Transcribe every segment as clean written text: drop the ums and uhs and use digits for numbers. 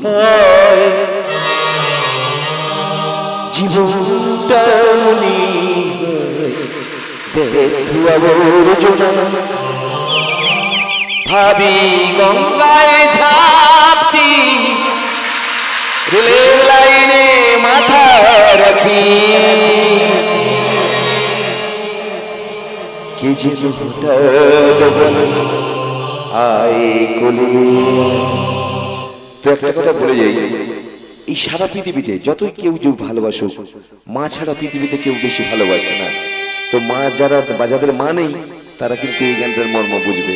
হয় জীবনটা মনি ব্যর্থ আবর্জনা ভাবি গঙ্গায় ঝাঁপতি রেলের লাইনে মাথা রাখি কে যেন আয় কলি। তো একটা কথা বলে যাই, এই সারা পৃথিবীতে যতই কেউ যে ভালোবাসুক, মা ছাড়া পৃথিবীতে কেউ বেশি ভালোবাসে না। তো মা যারা বা যাদের মা নেই তারা কিন্তু এই গানটার মর্ম বুঝবে।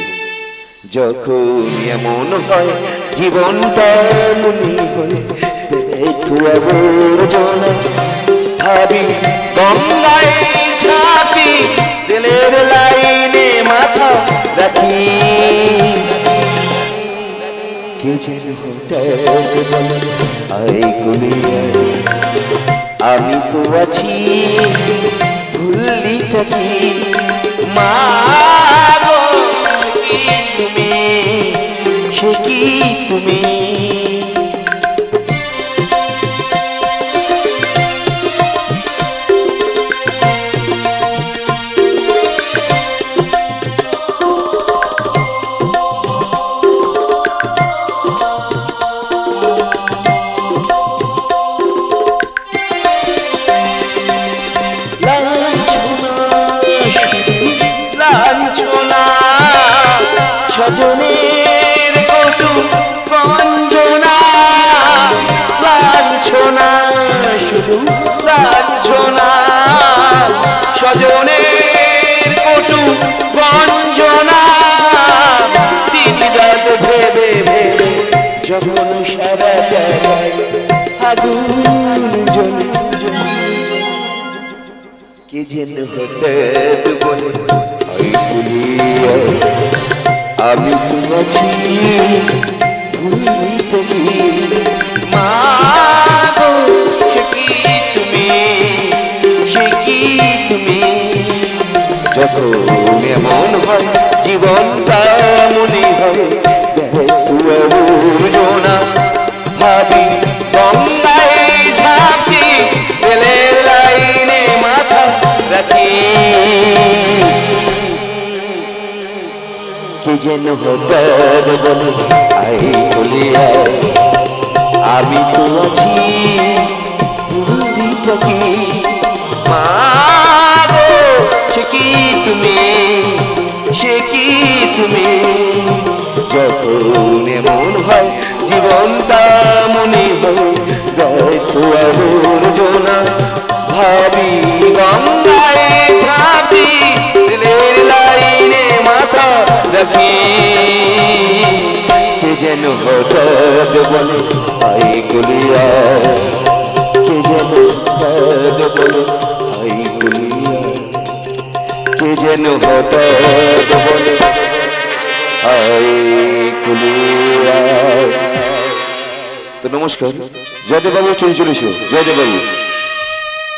যখন এমন হয় জীবনটা মনি হয় ভাবি গঙ্গায় ঝাঁপি রেলের লাইনে মাথা রাখি কে যেন আমি তো আছি ভুললি থাকি মা গো কি তুমি সে কি তুমি স্বজনের কটু গঞ্জনা লাঞ্ছনা শুধু লাঞ্ছনা স্বজনের কটু গঞ্জনা দিন রাত ভেবে ভেবে যখন সারা জায়গায় আগুন জ্বলে কে যেন হঠাৎ বলে আমি তো আছি ভুলি থাকি মা গো সে কি তুমি সে কি তুমি যখন এমন হয় জীবনটা মনে হয় না ভাবি গঙ্গায় ঝাঁপি রেলের লাইনে মাথা রাখি কে যেন হঠাৎ বলে আই বলে আমি তো আছি ভুলি থাকি মা গো সে কি তুমি সে কি তুমি যখন এমন হয় জীবনটা মনে হয় তো আবর্জনা ভাবি গঙ্গায় ঝাঁপি রেলের লাইনে মাথা রাখি কে যেন হঠাৎ বলে আই গলিয়া কে যেন হঠাৎ বলে আই গলিয়া কে যেন হঠাৎ বলে আই গলিয়া। তো নমস্কার, জয়দেব বাবু চলে চলেছ, জয়দেব বাবু।